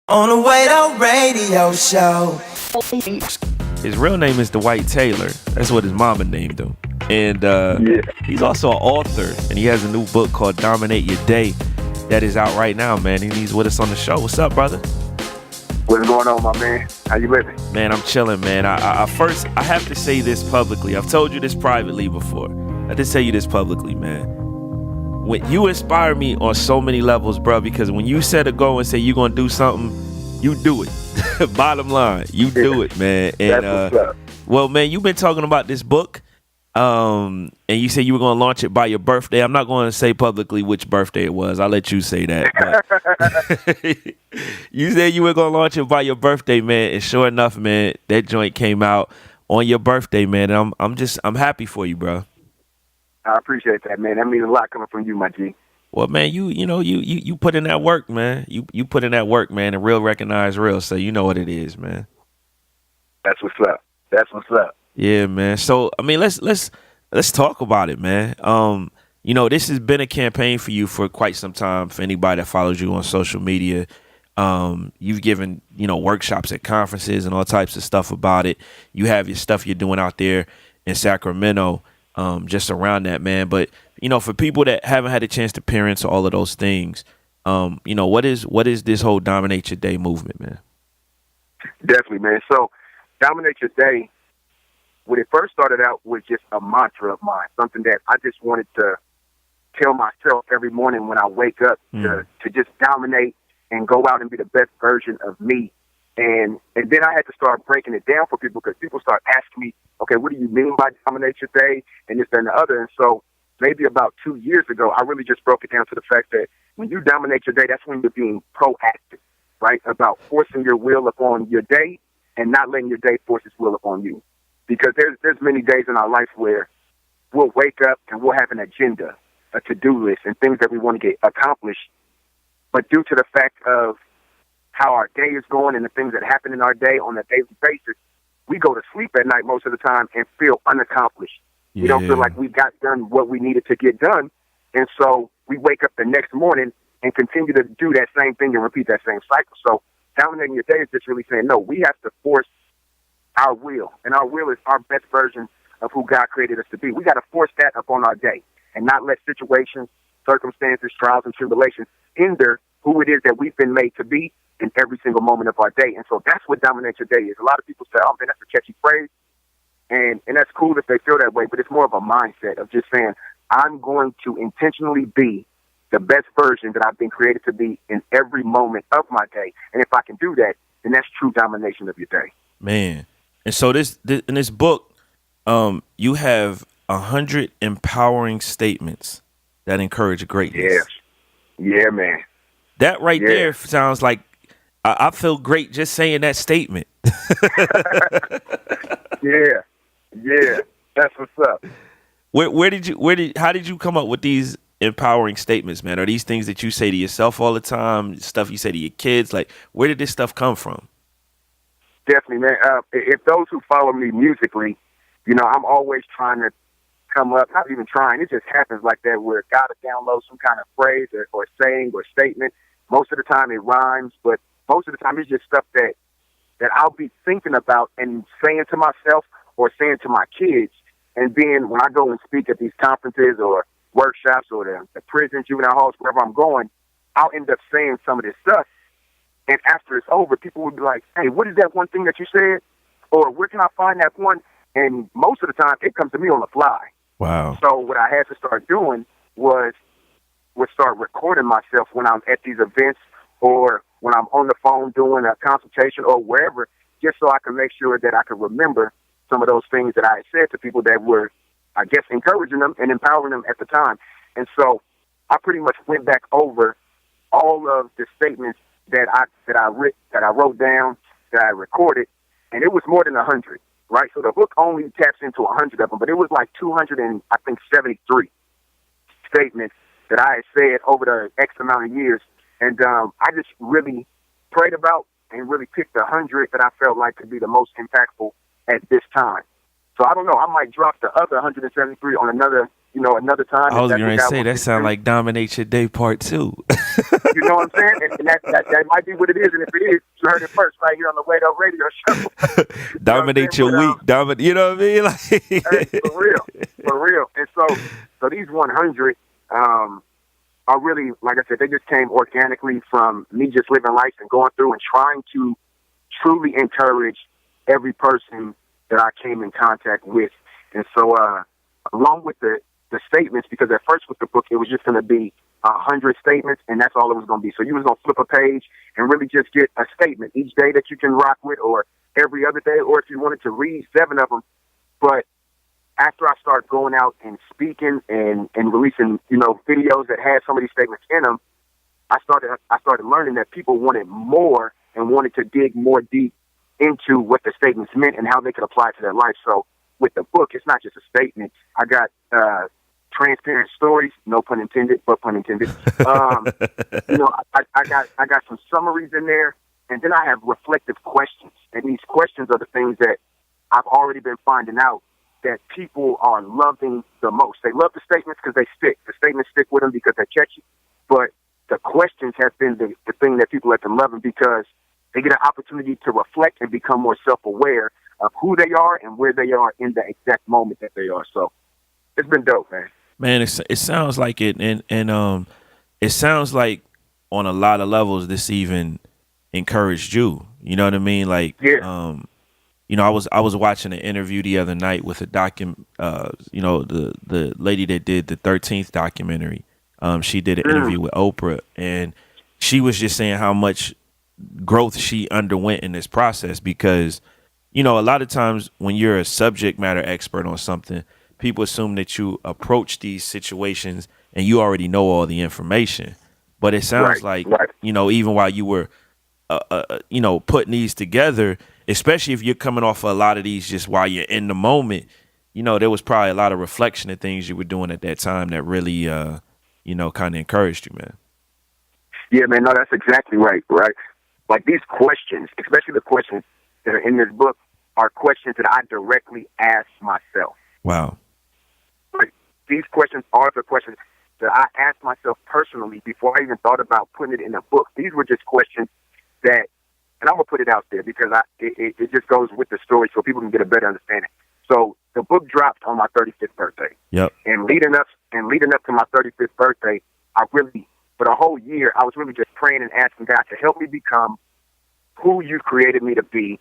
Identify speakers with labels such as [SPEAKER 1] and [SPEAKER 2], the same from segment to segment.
[SPEAKER 1] On the Way to Radio Show.
[SPEAKER 2] His real name is Dwight Taylor. That's what his mama named him. And he's also an author, and he has a new book called Domin8 Your Day that is out right now, man. And he's with us on the show. What's up, brother?
[SPEAKER 3] What's going on, my man? How you living?
[SPEAKER 2] Man, I'm chilling, man. I have to say this publicly. I've told you this privately before. I just tell you this publicly, man. When you inspire me on so many levels, bro, because when you set a goal and say you're going to do something, you do it. Bottom line, you do it, man. And
[SPEAKER 3] That's what's up.
[SPEAKER 2] well, man, you've been talking about this book, and you said you were going to launch it by your birthday. I'm not going to say publicly which birthday it was. I'll let you say that. But you said you were going to launch it by your birthday, man. And sure enough, man, that joint came out on your birthday, man. And I'm happy for you, bro.
[SPEAKER 3] I appreciate that, man. That means a lot coming from you, my G.
[SPEAKER 2] Well, man, you put in that work, man. You put in that work, man, and real recognize real. So you know what it is, man.
[SPEAKER 3] That's what's up. That's what's up.
[SPEAKER 2] Yeah, man. So I mean, let's talk about it, man. This has been a campaign for you for quite some time. For anybody that follows you on social media, you've given workshops at conferences and all types of stuff about it. You have your stuff you're doing out there in Sacramento, just around that, man. But for people that haven't had a chance to experience all of those things, what is this whole Domin8 Your Day movement, man?
[SPEAKER 3] Definitely, man. So, Domin8 Your Day, when it first started out, was just a mantra of mine, something that I just wanted to tell myself every morning when I wake up to just dominate and go out and be the best version of me. And then I had to start breaking it down for people because people start asking me, okay, what do you mean by Domin8 Your Day and this, that, and the other? And so maybe about 2 years ago, I really just broke it down to the fact that when you dominate your day, that's when you're being proactive, right? About forcing your will upon your day and not letting your day force its will upon you. Because there's many days in our life where we'll wake up and we'll have an agenda, a to-do list, and things that we want to get accomplished. But due to the fact of how our day is going and the things that happen in our day on a daily basis, we go to sleep at night most of the time and feel unaccomplished.
[SPEAKER 2] Yeah.
[SPEAKER 3] We don't feel like we got done what we needed to get done. And so we wake up the next morning and continue to do that same thing and repeat that same cycle. So dominating your day is just really saying, no, we have to force our will. And our will is our best version of who God created us to be. We got to force that upon our day and not let situations, circumstances, trials, and tribulations hinder who it is that we've been made to be in every single moment of our day. And so that's what Domin8 Your Day is. A lot of people say, oh, man, that's a catchy phrase. And that's cool if they feel that way, but it's more of a mindset of just saying, I'm going to intentionally be the best version that I've been created to be in every moment of my day. And if I can do that, then that's true domination of your day.
[SPEAKER 2] Man. And so in this book, you have 100 empowering statements that encourage greatness.
[SPEAKER 3] Yeah, man.
[SPEAKER 2] That right there sounds like I feel great just saying that statement. Yeah, that's what's up. How did you come up with these empowering statements, man? Are these things that you say to yourself all the time, stuff you say to your kids? Like, where did this stuff come from?
[SPEAKER 3] Definitely, man. If those who follow me musically, I'm always trying to come up, not even trying, it just happens like that where God will download some kind of phrase or saying or statement. Most of the time it rhymes, but most of the time it's just stuff that I'll be thinking about and saying to myself or saying to my kids. And then when I go and speak at these conferences or workshops or the prisons, juvenile halls, wherever I'm going, I'll end up saying some of this stuff. And after it's over, people will be like, hey, what is that one thing that you said? Or where can I find that one? And most of the time it comes to me on the fly.
[SPEAKER 2] Wow.
[SPEAKER 3] So what I had to start doing was start recording myself when I'm at these events or when I'm on the phone doing a consultation or wherever, just so I can make sure that I can remember some of those things that I had said to people that were, I guess, encouraging them and empowering them at the time. And so I pretty much went back over all of the statements that I wrote down, that I recorded, and it was more than 100, right? So the book only taps into 100 of them, but it was like 273 statements that I had said over the X amount of years. And I just really prayed about and really picked 100 that I felt like could be the most impactful at this time. So I don't know, I might drop the other 173 on another another time.
[SPEAKER 2] I was
[SPEAKER 3] going
[SPEAKER 2] going to say, that sound like Dominate Your Day Part 2.
[SPEAKER 3] You know what I'm saying? And that might be what it is. And if it is, you heard it first right here on the Wade Up Radio Show.
[SPEAKER 2] Dominate your week. You know what I mean? Like,
[SPEAKER 3] hey, for real. And so these 100 are really, like I said, they just came organically from me just living life and going through and trying to truly encourage every person that I came in contact with. And so, along with the statements, because at first with the book, it was just going to be 100 statements, and that's all it was going to be. So you was going to flip a page and really just get a statement each day that you can rock with, or every other day, or if you wanted to read 7 of them. But after I started going out and speaking and releasing, videos that had some of these statements in them, I started learning that people wanted more and wanted to dig more deep into what the statements meant and how they could apply it to their life. So with the book, it's not just a statement. I got transparent stories, no pun intended, but pun intended. I got some summaries in there, and then I have reflective questions. And these questions are the things that I've already been finding out that people are loving the most. They love the statements because they stick. The statements stick with them because they're catchy. But the questions have been the thing that people have been loving because they get an opportunity to reflect and become more self-aware of who they are and where they are in the exact moment that they are. So it's been dope, man.
[SPEAKER 2] Man, it sounds like it, and it sounds like on a lot of levels this even encouraged you. You know what I mean? Like,
[SPEAKER 3] yeah.
[SPEAKER 2] I was watching an interview the other night with the lady that did the 13th documentary. She did an interview with Oprah, and she was just saying how much growth she underwent in this process because, a lot of times when you're a subject matter expert on something, people assume that you approach these situations and you already know all the information. But it sounds like, even while you were, putting these together, especially if you're coming off of a lot of these just while you're in the moment, there was probably a lot of reflection of things you were doing at that time that really, kind of encouraged you, man.
[SPEAKER 3] Yeah, man, no, that's exactly right. Like these questions, especially the questions that are in this book, are questions that I directly ask myself.
[SPEAKER 2] Wow.
[SPEAKER 3] Like, these questions are the questions that I asked myself personally before I even thought about putting it in a book. These were just questions that, and I'm going to put it out there because it just goes with the story so people can get a better understanding. So the book dropped on my 35th birthday.
[SPEAKER 2] Yep.
[SPEAKER 3] And leading up to my 35th birthday, for the whole year, I was really just praying and asking God to help me become who you created me to be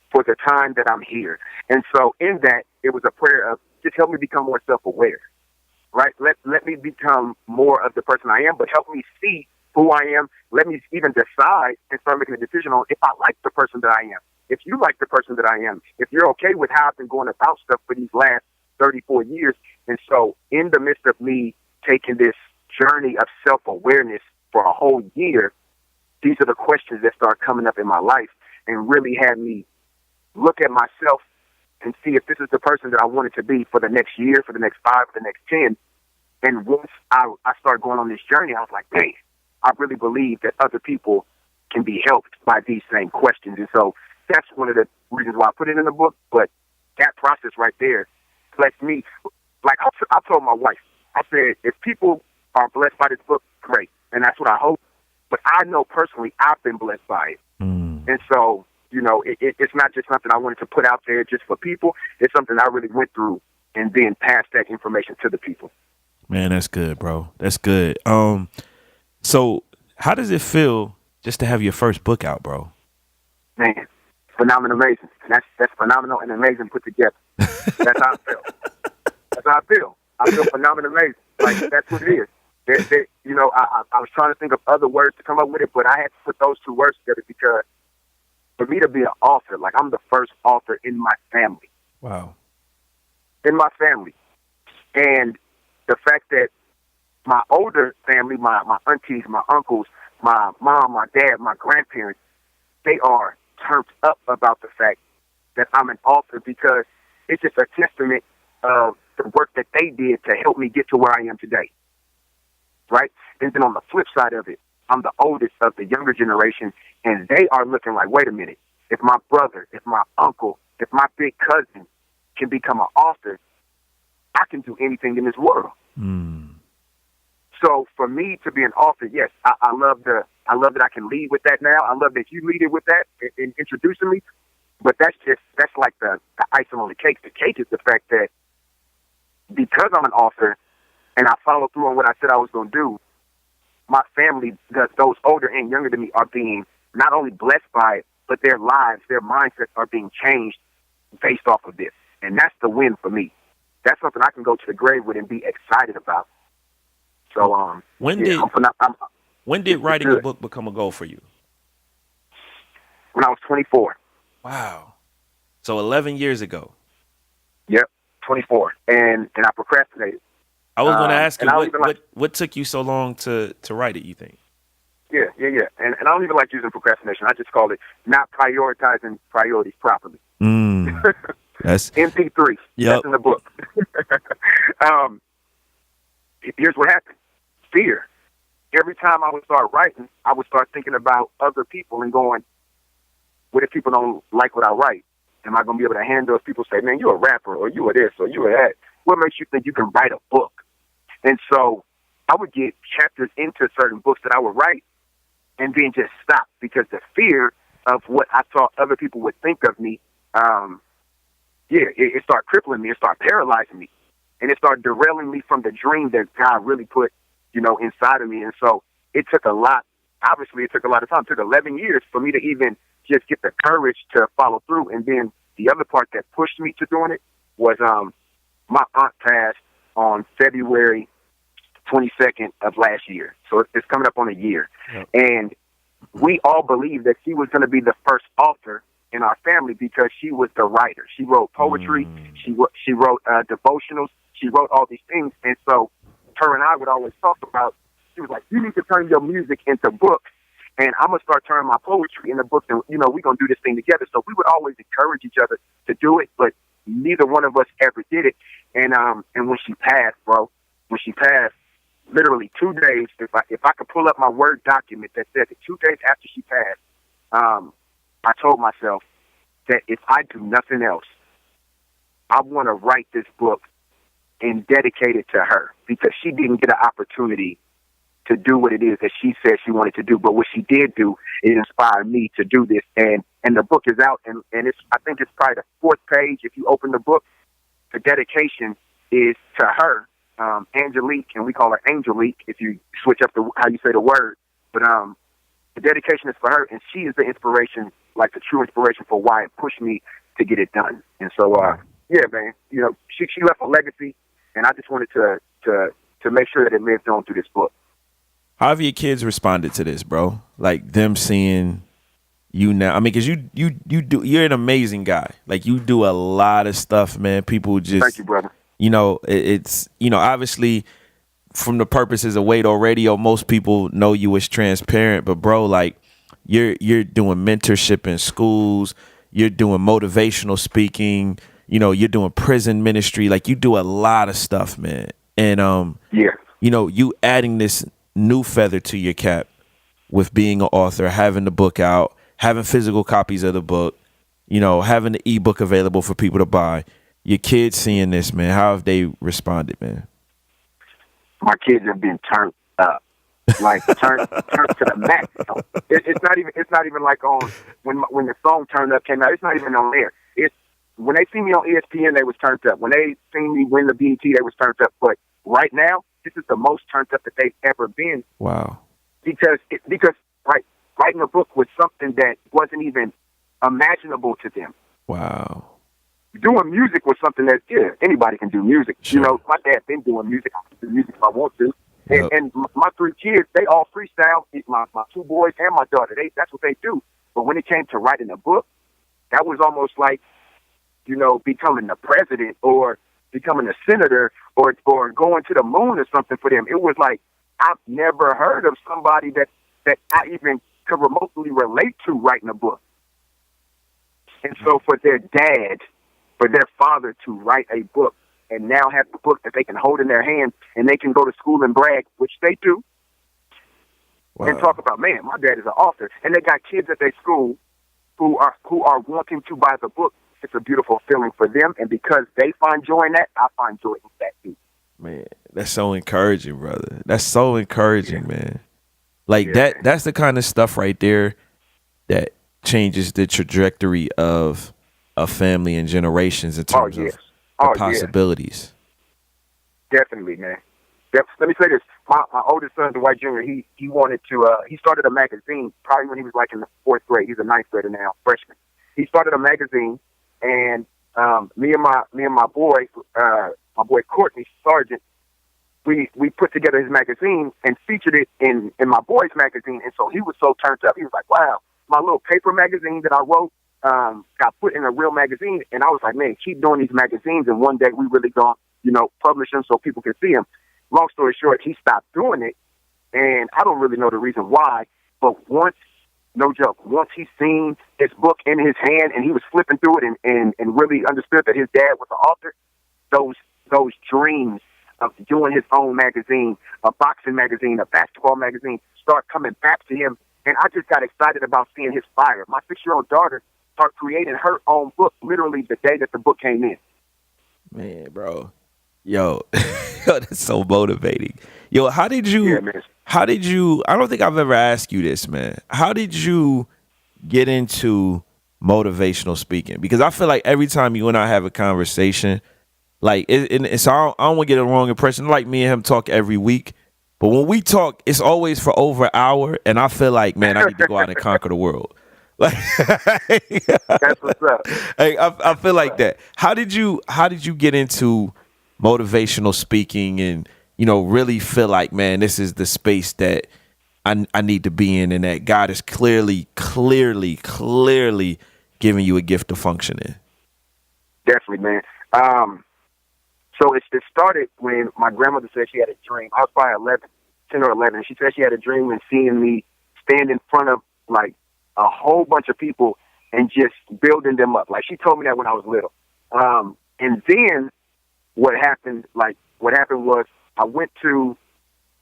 [SPEAKER 3] for the time that I'm here. And so in that, it was a prayer of just help me become more self-aware, right? Let me become more of the person I am, but help me see who I am. Let me even decide and start making a decision on if I like the person that I am. If you like the person that I am, if you're okay with how I've been going about stuff for these last 34 years. And so in the midst of me taking this journey of self-awareness for a whole year, these are the questions that start coming up in my life and really had me look at myself and see if this is the person that I wanted to be for the next year, for the next 5, for the next 10. And once I started going on this journey, I was like, hey, I really believe that other people can be helped by these same questions. And so that's one of the reasons why I put it in the book. But that process right there lets me, like I told my wife, I said, if people are blessed by this book, great. And that's what I hope. But I know personally I've been blessed by it. And so, it's not just something I wanted to put out there just for people. It's something I really went through and then passed that information to the people.
[SPEAKER 2] Man, that's good, bro. That's good. So how does it feel just to have your first book out, bro?
[SPEAKER 3] Man, phenomenal, amazing. And that's phenomenal and amazing put together. That's how I feel. That's how I feel. I feel phenomenal, amazing. Like, that's what it is. I was trying to think of other words to come up with it, but I had to put those 2 words together because for me to be an author, like I'm the first author in my family.
[SPEAKER 2] Wow.
[SPEAKER 3] In my family. And the fact that my older family, my aunties, my uncles, my mom, my dad, my grandparents, they are turned up about the fact that I'm an author because it's just a testament of the work that they did to help me get to where I am today. Right? And then on the flip side of it, I'm the oldest of the younger generation, and they are looking like, wait a minute, if my brother, if my uncle, if my big cousin can become an author, I can do anything in this world. So for me to be an author, yes, I love that I can lead with that now. I love that you lead it with that in introducing me. But that's like the icing on the cake. The cake is the fact that because I'm an author and I follow through on what I said I was going to do, my family, those older and younger than me, are being not only blessed by it, but their lives, their mindsets are being changed based off of this. And that's the win for me. That's something I can go to the grave with and be excited about. So,
[SPEAKER 2] when did writing a book become a goal for you?
[SPEAKER 3] When I was 24.
[SPEAKER 2] Wow. So 11 years ago.
[SPEAKER 3] Yep, 24. And I procrastinated.
[SPEAKER 2] I was going to ask you, what took you so long to write it, you think?
[SPEAKER 3] Yeah. And I don't even like using procrastination. I just call it not prioritizing priorities properly.
[SPEAKER 2] That's
[SPEAKER 3] MP3.
[SPEAKER 2] Yep.
[SPEAKER 3] That's in the book. Here's what happened. Fear. Every time I would start writing, I would start thinking about other people and going, what if people don't like what I write? Am I going to be able to handle if people say, man, you're a rapper, or you are this, or you are that? What makes you think you can write a book? And so I would get chapters into certain books that I would write and then just stop because the fear of what I thought other people would think of me, it started crippling me. It started paralyzing me. And it started derailing me from the dream that God really put, inside of me. And so it took a lot. Obviously, it took a lot of time. It took 11 years for me to even just get the courage to follow through. And then the other part that pushed me to doing it was my aunt passed on February 22nd of last year. So it's coming up on a year. Yep. And we all believed that she was going to be the first author in our family because she was the writer. She wrote poetry. She wrote devotionals. She wrote all these things. And so her and I would always talk about, she was like, you need to turn your music into books. And I'm going to start turning my poetry into books. And, we're going to do this thing together. So we would always encourage each other to do it. But neither one of us ever did it. And when she passed, literally 2 days, if I could pull up my Word document that said that 2 days after she passed, I told myself that if I do nothing else, I want to write this book and dedicate it to her because she didn't get an opportunity to do what it is that she said she wanted to do. But what she did do, it inspired me to do this. And the book is out, and I think it's probably the fourth page. If you open the book, the dedication is to her, Angelique, and we call her Angelique if you switch up how you say the word. But the dedication is for her, and she is the inspiration, like the true inspiration for why it pushed me to get it done. And so, yeah, man, she left a legacy, and I just wanted to make sure that it lived on through this book.
[SPEAKER 2] How have your kids responded to this, bro? Like them seeing you now. I mean, because you're an amazing guy. Like you do a lot of stuff, man. People just
[SPEAKER 3] thank you, brother.
[SPEAKER 2] It's obviously from the purposes of Wade Radio, most people know you as transparent. But bro, like you're doing mentorship in schools. You're doing motivational speaking. You're doing prison ministry. Like you do a lot of stuff, man. And you adding this new feather to your cap with being an author, having the book out, having physical copies of the book, having the ebook available for people to buy. Your kids seeing this, man, how have they responded, man?
[SPEAKER 3] My kids have been turned up, like turned to the max. It's not even like on when the song "Turned Up" came out. It's not even on there. It's when they see me on ESPN, they was turned up. When they seen me win the BET, they was turned up. But right now, this is the most turned up that they've ever been.
[SPEAKER 2] Wow. Because
[SPEAKER 3] writing a book was something that wasn't even imaginable to them.
[SPEAKER 2] Wow.
[SPEAKER 3] Doing music was something that, anybody can do music.
[SPEAKER 2] Sure.
[SPEAKER 3] My dad's been doing music. I can do music if I want to.
[SPEAKER 2] Yep.
[SPEAKER 3] And my 3 kids, they all freestyle. My 2 boys and my daughter, that's what they do. But when it came to writing a book, that was almost like, becoming the president or becoming a senator or going to the moon or something for them. It was like, I've never heard of somebody that I even could remotely relate to writing a book. And so for their dad, for their father to write a book and now have the book that they can hold in their hand and they can go to school and brag, which they do, and talk about, man, my dad is an author. And they got kids at their school who are wanting to buy the book it's a beautiful feeling for them. And because they find joy in that, I find joy in that too.
[SPEAKER 2] Man, that's so encouraging, brother. That's so encouraging, man. Like
[SPEAKER 3] Yeah.
[SPEAKER 2] that's the kind of stuff right there that changes the trajectory of a family and generations in terms of the possibilities.
[SPEAKER 3] Definitely, man. Let me say this. My oldest son, Dwight Jr., he wanted to, he started a magazine probably when he was like in the 4th grade. He's a 9th grader now, freshman. He started a magazine, and me and my boy Courtney Sargent, we put together his magazine and featured it in my boy's magazine. And so he was so turned up. He was like, wow, my little paper magazine that I wrote got put in a real magazine. And I was like, man, keep doing these magazines, and one day we really gonna, publish them so people can see them. Long story short, he stopped doing it, and I don't really know the reason why, but once he seen his book in his hand and he was flipping through it and really understood that his dad was the author, those dreams of doing his own magazine, a boxing magazine, a basketball magazine, start coming back to him. And I just got excited about seeing his fire. My 6-year-old daughter started creating her own book literally the day that the book came in.
[SPEAKER 2] Man, bro. Yo, that's so motivating. Yo, how did you, I don't think I've ever asked you this, man. How did you get into motivational speaking? Because I feel like every time you and I have a conversation, like, so I don't want to get a wrong impression. Like me and him talk every week, but when we talk, it's always for over an hour, and I feel like, man, I need to go out and conquer the world. Like,
[SPEAKER 3] that's what's up.
[SPEAKER 2] Hey, I feel like that. How did you get into motivational speaking and, really feel like, man, this is the space that I need to be in, and that God is clearly giving you a gift to function in?
[SPEAKER 3] Definitely, man. So it started when my grandmother said she had a dream. I was probably 10 or 11. She said she had a dream and seeing me stand in front of like a whole bunch of people and just building them up. Like, she told me that when I was little. And then what happened was I went to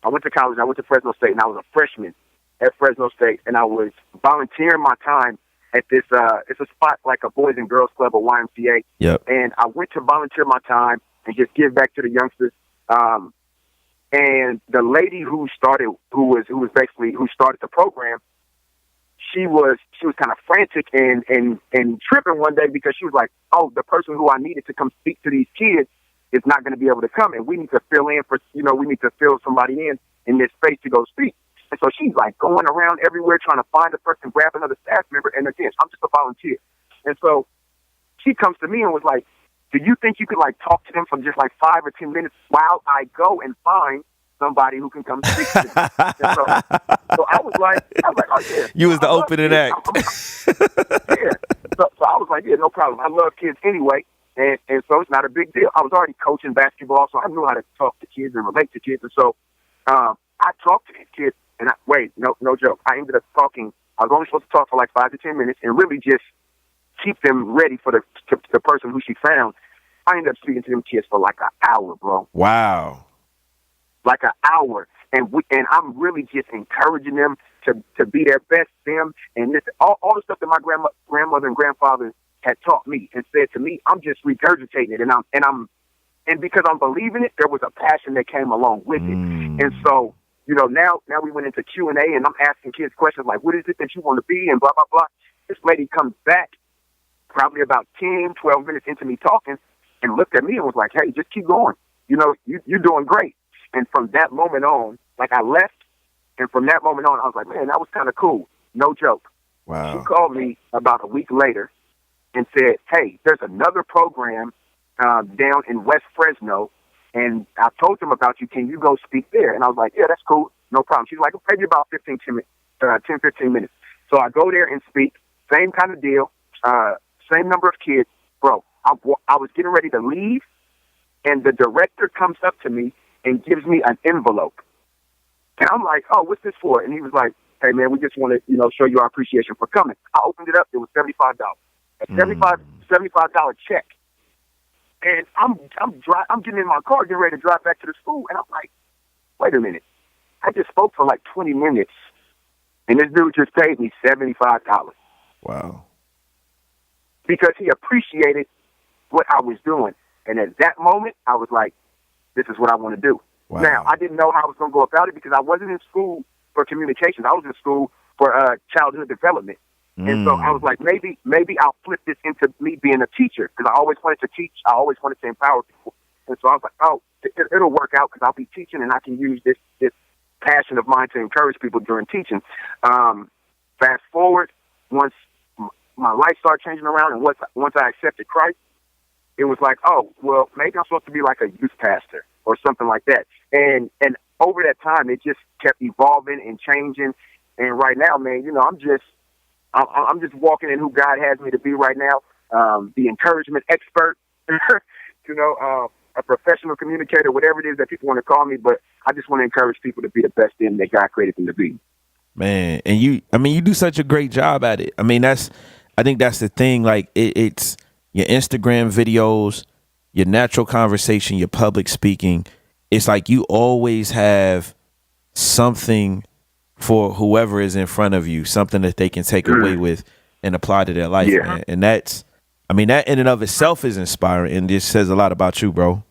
[SPEAKER 3] college. I went to Fresno State, and I was a freshman at Fresno State, and I was volunteering my time at this, it's a spot like a Boys and Girls Club, a YMCA.
[SPEAKER 2] Yep.
[SPEAKER 3] And I went to volunteer my time and just give back to the youngsters. And the lady who started the program, she was kind of frantic and tripping one day because she was like, oh, the person who I needed to come speak to these kids is not going to be able to come, and we need to fill in for, we need to fill somebody in this space to go speak. And so she's like going around everywhere trying to find a person, grab another staff member. And again, I'm just a volunteer. And so she comes to me and was like, do you think you could like talk to them for just like 5 or 10 minutes while I go and find somebody who can come speak to them? And so I was like, oh yeah.
[SPEAKER 2] You was the opening act.
[SPEAKER 3] Yeah. So I was like, yeah, no problem. I love kids anyway. And so it's not a big deal. I was already coaching basketball, so I knew how to talk to kids and relate to kids. And so I talked to these kids, and no joke. I ended up talking. I was only supposed to talk for like 5 to 10 minutes and really just keep them ready for the person who she found. I ended up speaking to them kids for like an hour, bro.
[SPEAKER 2] Wow.
[SPEAKER 3] Like an hour. And I'm really just encouraging them to be their best them. And this, all the stuff that my grandmother and grandfather had taught me and said to me, I'm just regurgitating it. And because I'm believing it, there was a passion that came along with it. And so, now we went into Q&A, and I'm asking kids questions like, what is it that you want to be, and blah, blah, blah. This lady comes back probably about 10, 12 minutes into me talking and looked at me and was like, hey, just keep going. You're doing great. And from that moment on, like, I left, and from that moment on, I was like, man, that was kind of cool. No joke.
[SPEAKER 2] Wow.
[SPEAKER 3] She called me about a week later and said, hey, there's another program down in West Fresno, and I told them about you. Can you go speak there? And I was like, yeah, that's cool. No problem. She's like, maybe about 10, 15 minutes. So I go there and speak. Same kind of deal. Same number of kids. Bro, I was getting ready to leave, and the director comes up to me and gives me an envelope. And I'm like, oh, what's this for? And he was like, hey, man, we just want to, show you our appreciation for coming. I opened it up. It was $75. A $75 check. And I'm getting in my car, getting ready to drive back to the school, and I'm like, wait a minute. I just spoke for like 20 minutes, and this dude just paid me $75.
[SPEAKER 2] Wow.
[SPEAKER 3] because he appreciated what I was doing. And at that moment, I was like, this is what I want to do.
[SPEAKER 2] Wow.
[SPEAKER 3] Now, I didn't know how I was going to go about it because I wasn't in school for communications. I was in school for childhood development. And so I was like, maybe I'll flip this into me being a teacher because I always wanted to teach. I always wanted to empower people. And so I was like, oh, it'll work out because I'll be teaching and I can use this passion of mine to encourage people during teaching. Fast forward, once my life started changing around and once I accepted Christ, it was like, oh, well, maybe I'm supposed to be like a youth pastor or something like that. And over that time, it just kept evolving and changing. And right now, man, you know, I'm just walking in who God has me to be right now. The encouragement expert, you know, a professional communicator, whatever it is that people want to call me. But I just want to encourage people to be the best in that God created them to be.
[SPEAKER 2] Man, and you do such a great job at it. I mean, I think that's the thing. Like it's your Instagram videos, your natural conversation, your public speaking. It's like you always have something for whoever is in front of you, something that they can take away with and apply to their life, man. And that in and of itself is inspiring and just says a lot about you, bro.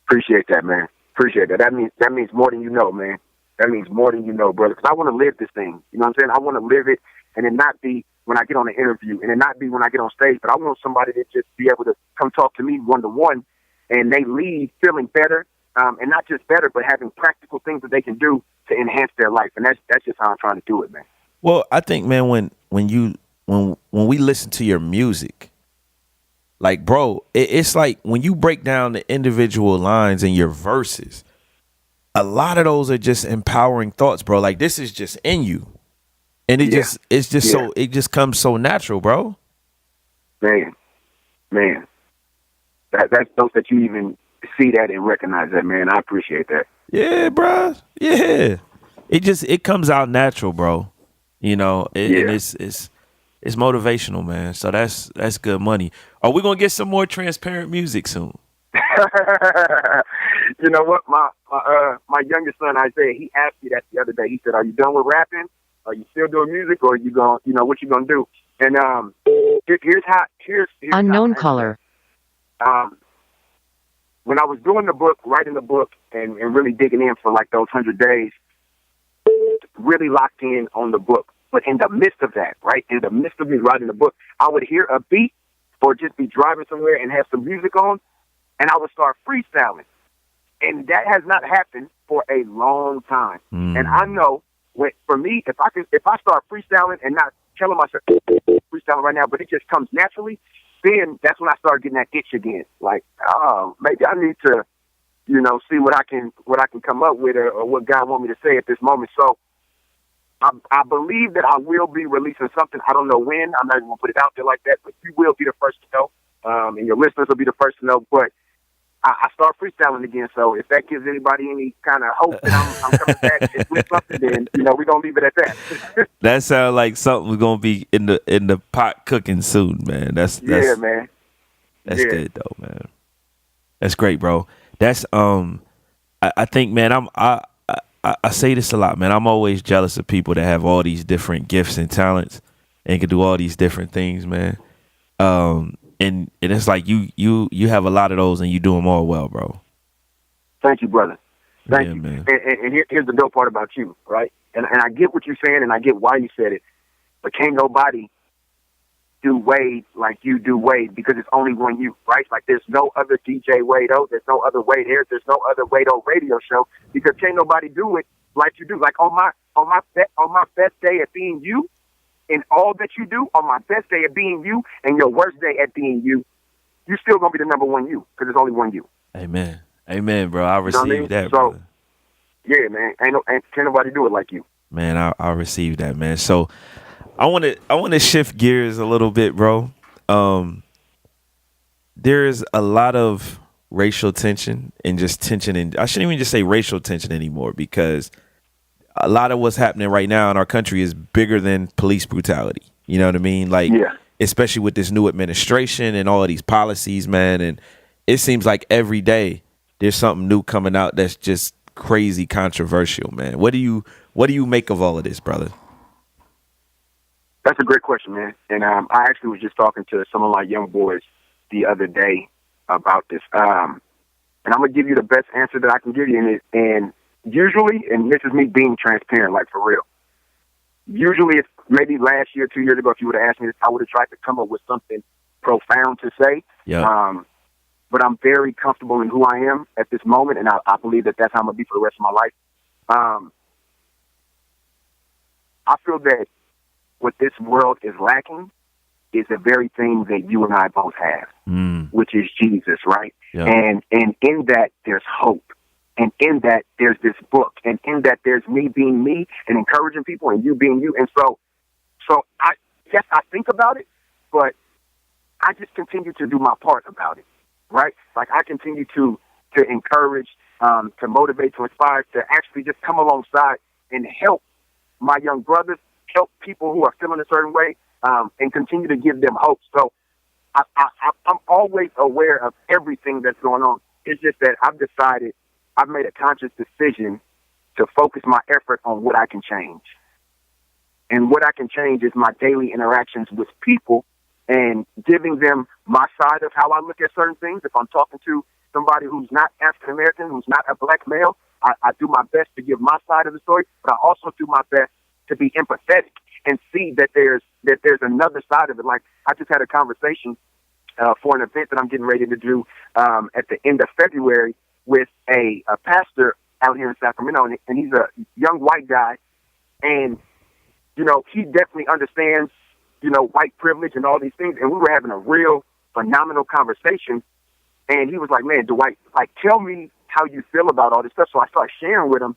[SPEAKER 3] Appreciate that, man. Appreciate that. That means more than you know, man. That means more than you know, brother. Because I want to live this thing. You know what I'm saying? I want to live it, and it not be when I get on an interview, and it not be when I get on stage. But I want somebody to just be able to come talk to me one-to-one, and they leave feeling better, and not just better, but having practical things that they can do to enhance their life. And that's just how I'm trying to do it, man.
[SPEAKER 2] Well, I think, man, when we listen to your music, like, bro, it's like when you break down the individual lines in your verses, a lot of those are just empowering thoughts, bro. Like, this is just in you. And it just comes so natural, bro. Man.
[SPEAKER 3] That's dope that you even see that and recognize that, man. I appreciate that.
[SPEAKER 2] Yeah, bro. Yeah. It comes out natural, bro. You know, and it's motivational, man. So that's good money. Are we gonna get some more transparent music soon?
[SPEAKER 3] You know what? My youngest son Isaiah, he asked me that the other day. He said, "Are you done with rapping? Are you still doing music, or are you going? You know, what you gonna do?" And here's
[SPEAKER 4] unknown
[SPEAKER 3] how,
[SPEAKER 4] caller.
[SPEAKER 3] When I was doing the book, writing the book, and really digging in for like those 100 days, really locked in on the book. But in the midst of that, right, in the midst of me writing the book, I would hear a beat or just be driving somewhere and have some music on, and I would start freestyling. And that has not happened for a long time. And I know, for me, if I start freestyling and not telling myself freestyling right now, but it just comes naturally, then that's when I start getting that itch again. Like, oh, maybe I need to, you know, see what I can come up with or what God want me to say at this moment. So I believe that I will be releasing something. I don't know when. I'm not even going to put it out there like that, but you will be the first to know, and your listeners will be the first to know. But I start freestyling again, so if that gives anybody any kind of hope that I'm coming back with something, then, you know, we're going to leave it at that.
[SPEAKER 2] That sounds like something's going to be in the pot cooking soon, man. That's
[SPEAKER 3] man.
[SPEAKER 2] That's good, though, man. That's great, bro. That's, I think, man, I say this a lot, man. I'm always jealous of people that have all these different gifts and talents and can do all these different things, man. And it's like you have a lot of those and you do them all well, bro.
[SPEAKER 3] Thank you, brother. Thank you.
[SPEAKER 2] Man.
[SPEAKER 3] And here's the dope part about you, right? And I get what you're saying and I get why you said it, but can't nobody do Wade like you do Wade because it's only one you, right? Like there's no other DJ Wade-O, there's no other Wade here, there's no other Wade-O radio show because can't nobody do it like you do. Like on my best day at being you, in all that you do, on my best day at being you and your worst day at being you, you're still going to be the number one you because there's only one you.
[SPEAKER 2] Amen. Amen, bro. I receive that,
[SPEAKER 3] so,
[SPEAKER 2] brother.
[SPEAKER 3] Yeah, man. Can't nobody do it like you.
[SPEAKER 2] Man, I receive that, man. So I want to shift gears a little bit, bro. There's a lot of racial tension and just tension, and I shouldn't even just say racial tension anymore because a lot of what's happening right now in our country is bigger than police brutality. You know what I mean? Like, especially with this new administration and all of these policies, man. And it seems like every day there's something new coming out that's just crazy controversial, man. What do you make of all of this, brother?
[SPEAKER 3] That's a great question, man. And I actually was just talking to some of my young boys the other day about this. And I'm gonna give you the best answer that I can give you. And usually, and this is me being transparent, like for real. Usually, if maybe last year, 2 years ago, if you would have asked me this, I would have tried to come up with something profound to say.
[SPEAKER 2] Yeah.
[SPEAKER 3] But I'm very comfortable in who I am at this moment, and I believe that that's how I'm gonna be for the rest of my life. I feel that what this world is lacking is the very thing that you and I both have, which is Jesus, right?
[SPEAKER 2] Yeah.
[SPEAKER 3] And in that there's hope, and in that there's this book, and in that there's me being me and encouraging people, and you being you. And so I think about it, but I just continue to do my part about it, right? Like I continue to encourage, to motivate, to inspire, to actually just come alongside and help my young brothers, help people who are feeling a certain way, and continue to give them hope. So I'm always aware of everything that's going on. It's just that I've made a conscious decision to focus my effort on what I can change. And what I can change is my daily interactions with people and giving them my side of how I look at certain things. If I'm talking to somebody who's not African American, who's not a black male, I do my best to give my side of the story, but I also do my best to be empathetic and see that there's another side of it. Like I just had a conversation for an event that I'm getting ready to do at the end of February with a pastor out here in Sacramento, and he's a young white guy, and he definitely understands white privilege and all these things, and we were having a real phenomenal conversation, and he was like, "Man, Dwight, like tell me how you feel about all this stuff." So I started sharing with him.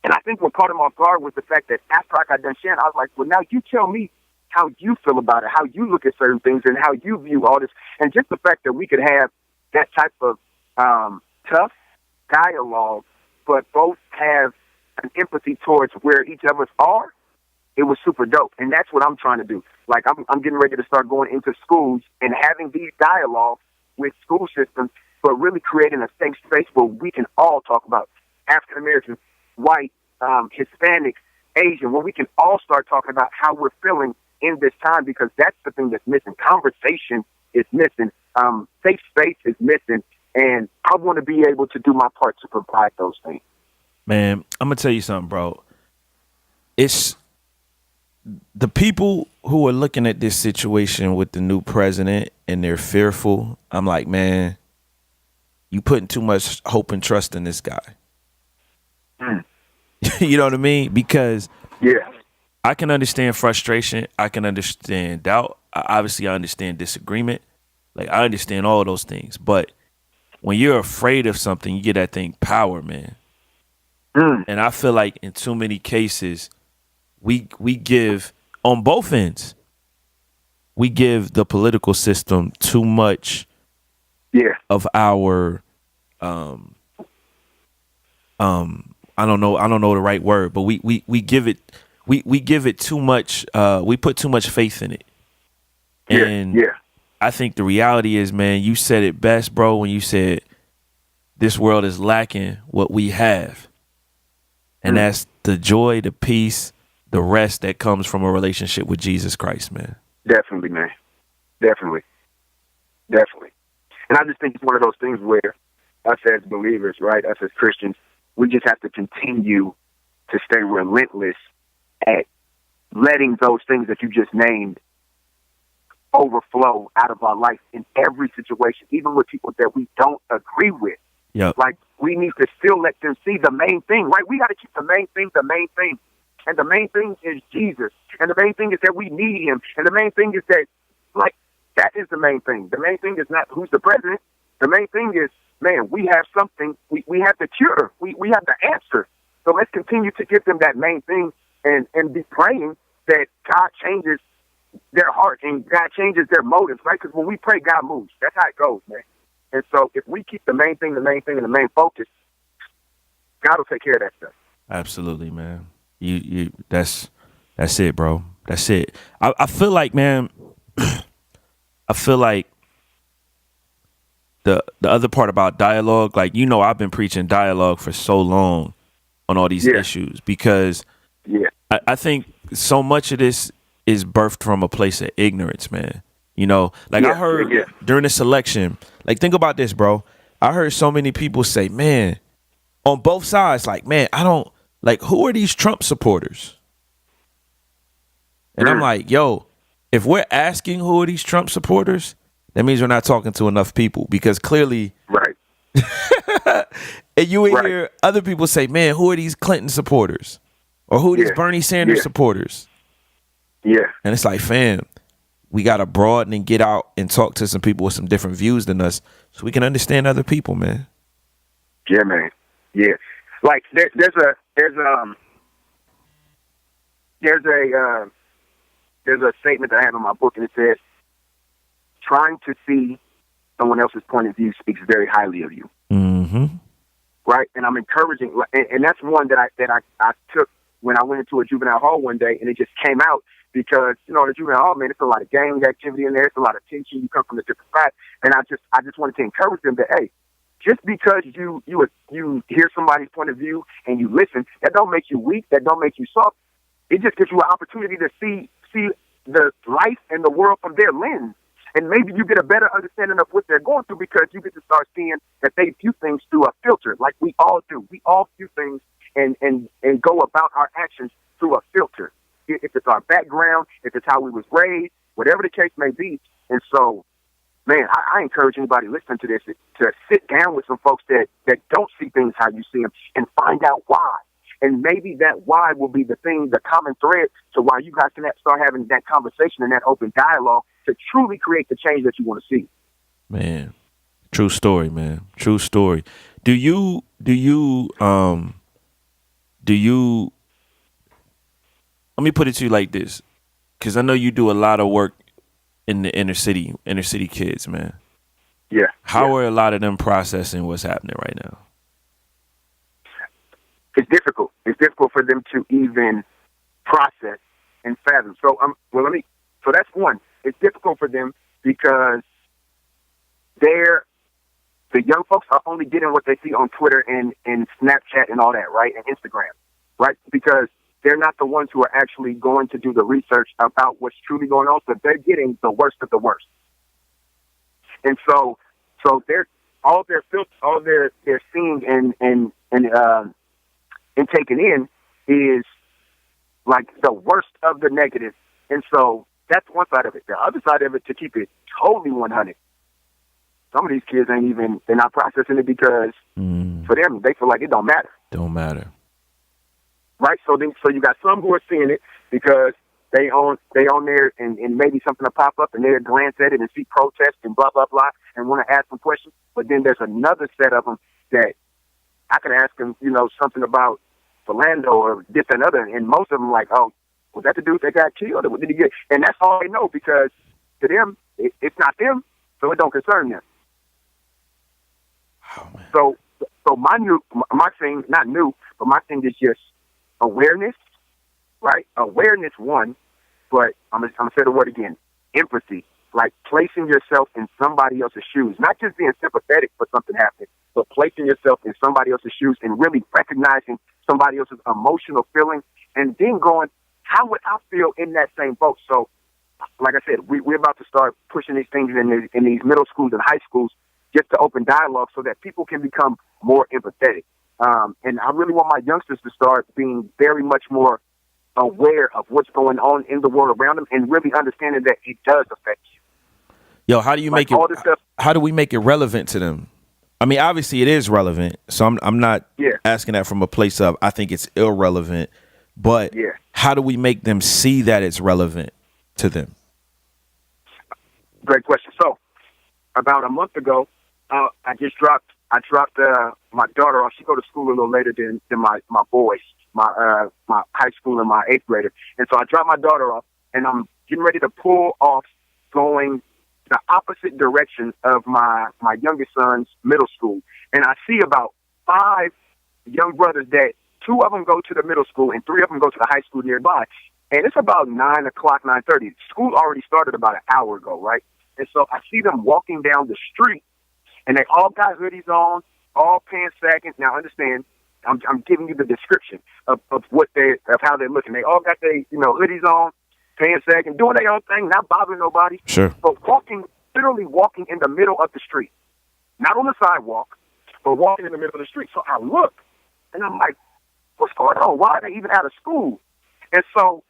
[SPEAKER 3] And I think what caught him off guard was the fact that after I got done sharing, I was like, well, now you tell me how you feel about it, how you look at certain things, and how you view all this. And just the fact that we could have that type of tough dialogue, but both have an empathy towards where each of us are, it was super dope. And that's what I'm trying to do. Like, I'm getting ready to start going into schools and having these dialogues with school systems, but really creating a safe space where we can all talk about African Americans, white, Hispanics, Asian, where we can all start talking about how we're feeling in this time, because that's the thing that's missing. Conversation is missing. Safe space is missing. And I want to be able to do my part to provide those things.
[SPEAKER 2] Man, I'm going to tell you something, bro. It's the people who are looking at this situation with the new president and they're fearful. I'm like, man, you putting too much hope and trust in this guy. You know what I mean? Because I can understand frustration. I can understand doubt. Obviously, I understand disagreement. Like, I understand all of those things. But when you're afraid of something, you get that thing power, man. And I feel like in too many cases, we give, on both ends, we give the political system too much of our I don't know the right word, but we give it too much. We put too much faith in it. And I think the reality is, man, you said it best, bro, when you said this world is lacking what we have. And that's the joy, the peace, the rest that comes from a relationship with Jesus Christ, man.
[SPEAKER 3] Definitely, man. Definitely. And I just think it's one of those things where us as believers, right, us as Christians, we just have to continue to stay relentless at letting those things that you just named overflow out of our life in every situation, even with people that we don't agree with.
[SPEAKER 2] Yep.
[SPEAKER 3] Like, we need to still let them see the main thing, right? We got to keep the main thing the main thing. And the main thing is Jesus. And the main thing is that we need him. And the main thing is that, like, that is the main thing. The main thing is not who's the president. The main thing is, man, we have something. We have the cure. We have the answer. So let's continue to give them that main thing and be praying that God changes their heart and God changes their motives, right? Because when we pray, God moves. That's how it goes, man. And so if we keep the main thing, and the main focus, God will take care of that stuff.
[SPEAKER 2] Absolutely, man. You that's it, bro. That's it. I feel like, man, I feel like the other part about dialogue, like, I've been preaching dialogue for so long on all these issues because I think so much of this is birthed from a place of ignorance, man. You know, like I heard during this election, like think about this, bro. I heard so many people say, man, on both sides, like, man, I don't like, who are these Trump supporters? And I'm like, yo, if we're asking who are these Trump supporters, that means we're not talking to enough people, because clearly,
[SPEAKER 3] right.
[SPEAKER 2] And you would hear other people say, man, who are these Clinton supporters? Or who are these Bernie Sanders supporters?
[SPEAKER 3] Yeah.
[SPEAKER 2] And it's like, fam, we got to broaden and get out and talk to some people with some different views than us so we can understand other people, man.
[SPEAKER 3] Yeah, man. Yeah. Like there's a statement that I have in my book, and it says, trying to see someone else's point of view speaks very highly of you.
[SPEAKER 2] Mm-hmm.
[SPEAKER 3] Right? And I'm encouraging, and that's one that I took when I went into a juvenile hall one day, and it just came out because, you know, the juvenile hall, man, it's a lot of gang activity in there. It's a lot of tension. You come from a different side. And I just wanted to encourage them that, hey, just because you hear somebody's point of view and you listen, that don't make you weak. That don't make you soft. It just gives you an opportunity to see the life and the world from their lens. And maybe you get a better understanding of what they're going through because you get to start seeing that they view things through a filter, like we all do. We all view things and go about our actions through a filter. If it's our background, if it's how we was raised, whatever the case may be. And so, man, I encourage anybody listening to this to sit down with some folks that don't see things how you see them and find out why. And maybe that why will be the thing, the common thread to why you guys can start having that conversation and that open dialogue to truly create the change that you want to see.
[SPEAKER 2] Man, true story, man. True story. Do you let me put it to you like this, because I know you do a lot of work in the inner city kids, man.
[SPEAKER 3] Yeah.
[SPEAKER 2] How are a lot of them processing what's happening right now?
[SPEAKER 3] It's difficult. It's difficult for them to even process and fathom. So, so that's one. It's difficult for them because the young folks are only getting what they see on Twitter and Snapchat and all that, right? And Instagram, right? Because they're not the ones who are actually going to do the research about what's truly going on. So they're getting the worst of the worst. And so they're all they're seeing and taking in is like the worst of the negative. And so that's one side of it. The other side of it, to keep it totally 100, some of these kids they're not processing it because for them, they feel like it don't matter.
[SPEAKER 2] Don't matter.
[SPEAKER 3] Right? So you got some who are seeing it because they on there and maybe something will pop up and they'll glance at it and see protests and blah, blah, blah, and want to ask some questions. But then there's another set of them that I could ask them, something about Philando or this and other, and most of them like, oh, was that the dude that got killed? Or what did he get? And that's all they know because to them, it's not them, so it don't concern them.
[SPEAKER 2] Oh, man.
[SPEAKER 3] So my thing, not new, but my thing is just awareness, right? Awareness, one, but I'm gonna say the word again, empathy. Like placing yourself in somebody else's shoes, not just being sympathetic for something happening, but placing yourself in somebody else's shoes and really recognizing somebody else's emotional feeling and then going, how would I feel in that same boat? So, like I said, we're about to start pushing these things in these middle schools and high schools just to open dialogue so that people can become more empathetic. And I really want my youngsters to start being very much more aware of what's going on in the world around them and really understanding that it does affect you.
[SPEAKER 2] Yo, how do you make it? How do we make it relevant to them? I mean, obviously it is relevant, so I'm not asking that from a place of I think it's irrelevant, but how do we make them see that it's relevant to them?
[SPEAKER 3] Great question. So, about a month ago, I dropped my daughter off. She go to school a little later than my boys, my high school and my 8th grader, and so I dropped my daughter off, and I'm getting ready to pull off, going the opposite direction of my youngest son's middle school. And I see about 5 young brothers that 2 of them go to the middle school and 3 of them go to the high school nearby. And it's about 9 o'clock, 9:30. School already started about an hour ago, right? And so I see them walking down the street and they all got hoodies on, all pants sagging. Now understand, I'm giving you the description of how they're looking. They all got their, hoodies on. paying second, doing their own thing, not bothering nobody.
[SPEAKER 2] Sure.
[SPEAKER 3] But literally walking in the middle of the street, not on the sidewalk, but walking in the middle of the street. So I look, and I'm like, what's going on? Why are they even out of school? And so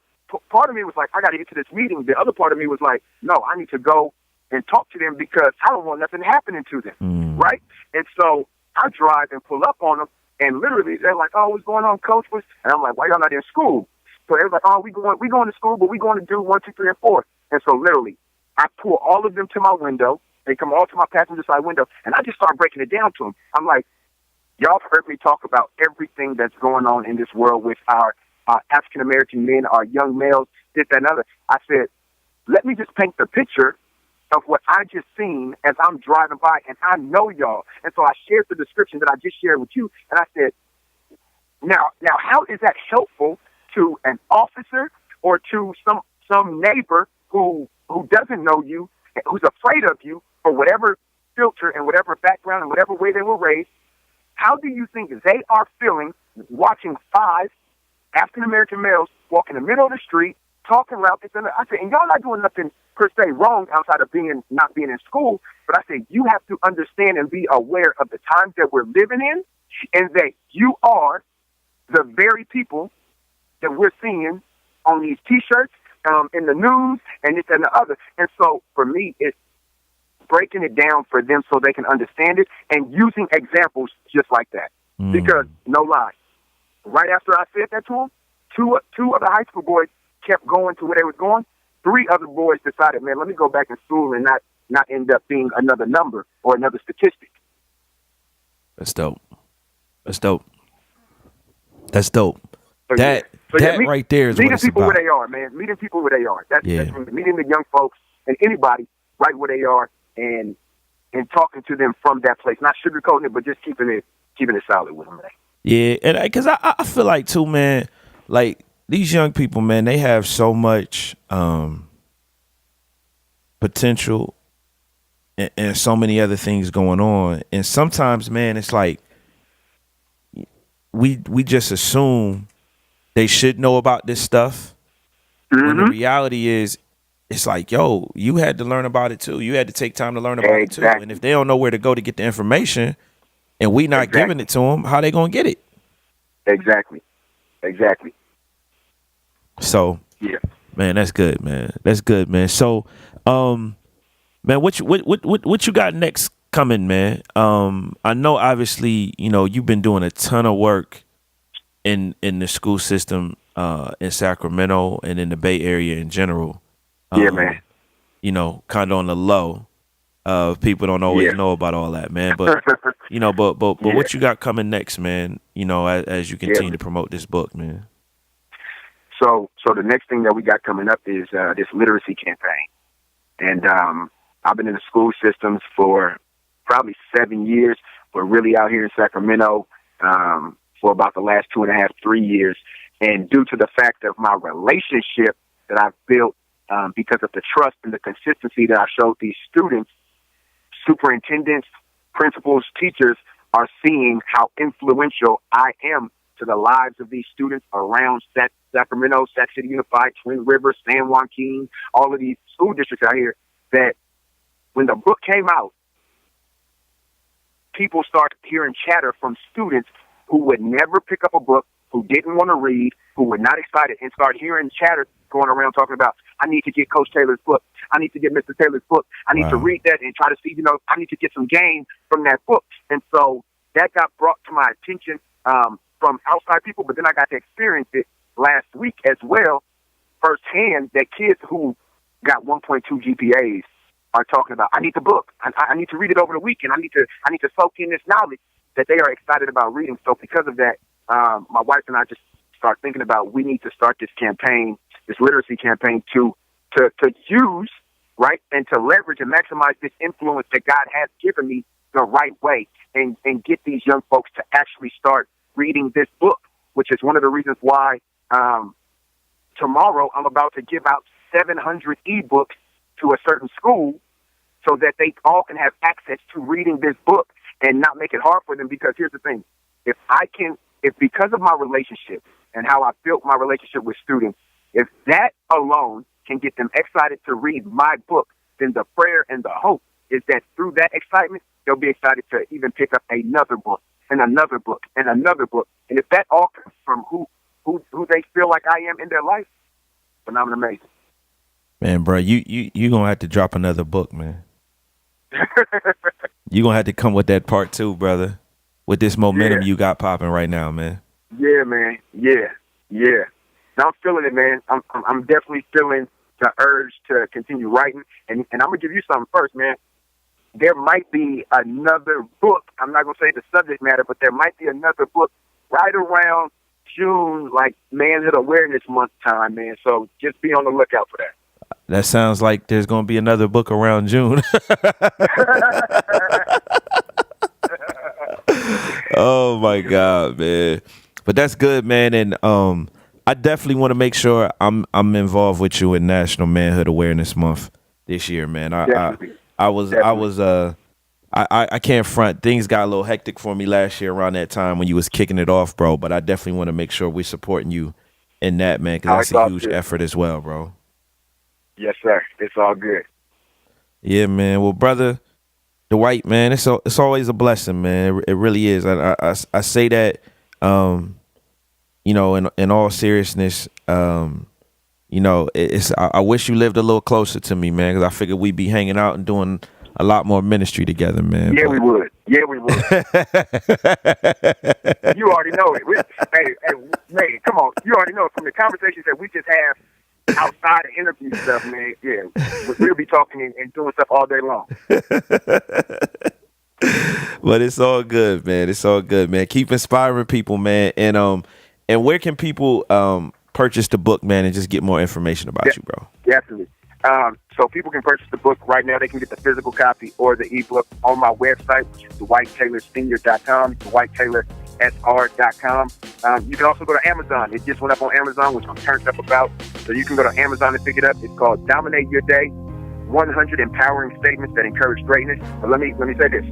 [SPEAKER 3] part of me was like, I got to get to this meeting. The other part of me was like, no, I need to go and talk to them because I don't want nothing happening to them, right? And so I drive and pull up on them, and literally they're like, oh, what's going on, Coach? And I'm like, why y'all not in school? So they're like, oh, we going to school, but we going to do 1, 2, 3, and 4. And so literally, I pull all of them to my window. They come all to my passenger side window, and I just start breaking it down to them. I'm like, y'all have heard me talk about everything that's going on in this world with our African-American men, our young males, this, that, and other. I said, let me just paint the picture of what I just seen as I'm driving by, and I know y'all. And so I shared the description that I just shared with you, and I said, now, how is that helpful to an officer or to some neighbor who doesn't know you, who's afraid of you for whatever filter and whatever background and whatever way they were raised? How do you think they are feeling watching 5 African-American males walk in the middle of the street, talking loud? I said, and y'all not doing nothing per se wrong outside of not being in school, but I said, you have to understand and be aware of the times that we're living in, and that you are the very people that we're seeing on these T-shirts, in the news, and this and the other. And so for me, it's breaking it down for them so they can understand it and using examples just like that. Because, no lie, right after I said that to them, two of the high school boys kept going to where they was going. 3 other boys decided, man, let me go back in school and not end up being another number or another statistic.
[SPEAKER 2] That's dope. That's dope. That's dope.
[SPEAKER 3] So,
[SPEAKER 2] that right there is what it's
[SPEAKER 3] meeting people
[SPEAKER 2] about.
[SPEAKER 3] where they are, man. Meeting people where they are. That's meeting the young folks and anybody right where they are and talking to them from that place. Not sugarcoating it, but just keeping it solid with them, man.
[SPEAKER 2] Yeah, and because I feel like too, man, like these young people, man, they have so much potential and so many other things going on, and sometimes, man, it's like we just assume they should know about this stuff. When the reality is, it's like, yo, you had to learn about it too. You had to take time to learn about it too. And if they don't know where to go to get the information, and we not giving it to them, how they gonna get it? Exactly. So, yeah, man, that's good, man. That's good, man. So, man, what you got next coming, man? I know, obviously, you've been doing a ton of work in the school system in Sacramento and in the Bay Area in general.
[SPEAKER 3] Yeah, man.
[SPEAKER 2] Kind of on the low. People don't always know about all that, man. But but what you got coming next, man? As you continue to promote this book, man.
[SPEAKER 3] So the next thing that we got coming up is this literacy campaign, and I've been in the school systems for probably 7 years, but really out here in Sacramento for about the last 2.5, 3 years. And due to the fact of my relationship that I've built, because of the trust and the consistency that I showed these students, superintendents, principals, teachers are seeing how influential I am to the lives of these students around Sacramento, Sac City Unified, Twin Rivers, San Joaquin, all of these school districts out here, that when the book came out, people started hearing chatter from students who would never pick up a book, who didn't want to read, who were not excited, and start hearing chatter going around talking about, I need to get Coach Taylor's book. I need to get Mr. Taylor's book. I need to read that and try to see, I need to get some gain from that book. And so that got brought to my attention from outside people, but then I got to experience it last week as well, firsthand, that kids who got 1.2 GPAs are talking about, I need the book. I need to read it over the weekend. I need to soak in this knowledge that they are excited about reading. So because of that, my wife and I just start thinking about, we need to start this campaign, this literacy campaign to use, right, and to leverage and maximize this influence that God has given me the right way, and get these young folks to actually start reading this book, which is one of the reasons why tomorrow I'm about to give out 700 ebooks to a certain school so that they all can have access to reading this book and not make it hard for them. Because here's the thing, if because of my relationship and how I built my relationship with students, if that alone can get them excited to read my book, then the prayer and the hope is that through that excitement, they'll be excited to even pick up another book and another book and another book. And if that all comes from who they feel like I am in their life, phenomenal, amazing.
[SPEAKER 2] Man, bro, you gonna have to drop another book, man. You gonna have to come with that part 2, brother. With this momentum you got popping right now, man.
[SPEAKER 3] Yeah, man. Yeah. Now I'm feeling it, man. I'm definitely feeling the urge to continue writing. And I'm gonna give you something first, man. There might be another book. I'm not gonna say the subject matter, but there might be another book right around June, like Manhood Awareness Month time, man. So just be on the lookout for that.
[SPEAKER 2] That sounds like there's going to be another book around June. Oh, my God, man. But that's good, man. And I definitely want to make sure I'm involved with you in National Manhood Awareness Month this year, man. I can't front. Things got a little hectic for me last year around that time when you was kicking it off, bro. But I definitely want to make sure we're supporting you in that, man, because that's a huge effort as well, bro.
[SPEAKER 3] Yes, sir. It's all good.
[SPEAKER 2] Yeah, man. Well, brother Dwight, man, it's always a blessing, man. It really is. I say that, you know, in all seriousness, you know, I wish you lived a little closer to me, man, because I figured we'd be hanging out and doing a lot more ministry together, man.
[SPEAKER 3] Yeah, we would. You already know it. Hey, come on. You already know it from the conversations that we just have outside of interview stuff, man. Yeah, we'll be talking and doing stuff all day long.
[SPEAKER 2] But it's all good, man. It's all good, man. Keep inspiring people, man. And where can people purchase the book, man, and just get more information about you, bro?
[SPEAKER 3] Definitely. So people can purchase the book right now. They can get the physical copy or the ebook on my website, which is DwightTaylorSenior.com, DwightTaylorSR.com. You can also go to Amazon. It just went up on Amazon, which I'm turned up about. So you can go to Amazon and pick it up. It's called Dominate Your Day, 100 Empowering Statements That Encourage Greatness. But let me say this.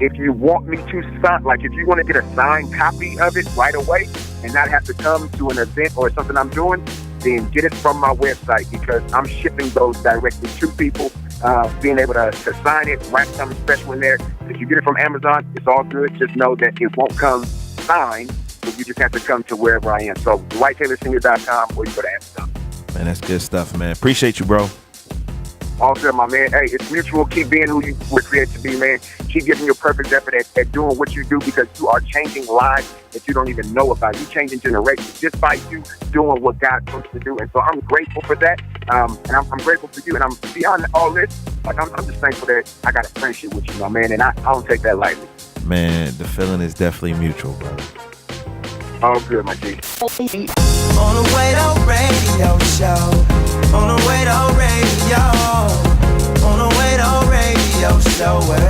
[SPEAKER 3] If you want me to sign, like if you want to get a signed copy of it right away and not have to come to an event or something I'm doing, then get it from my website because I'm shipping those directly to people, being able to sign it, write something special in there. If you get it from Amazon, it's all good. Just know that it won't come signed, but you just have to come to wherever I am. So DwightTaylorSenior.com or you go to Amazon.
[SPEAKER 2] Man, that's good stuff, man. Appreciate you, bro.
[SPEAKER 3] All good, my man. Hey, it's mutual. Keep being who you were created to be, man. Keep giving your perfect effort at doing what you do because you are changing lives that you don't even know about. You changing generations just by you doing what God wants you to do. And so I'm grateful for that. And I'm grateful for you. And I'm beyond all this. Like I'm just thankful that I got a friendship with you, my man. And I don't take that lightly.
[SPEAKER 2] Man, the feeling is definitely mutual, bro.
[SPEAKER 3] All good, my G.
[SPEAKER 1] On the Way to Radio Show. On the Way to Radio. On the Way to Radio Show. Where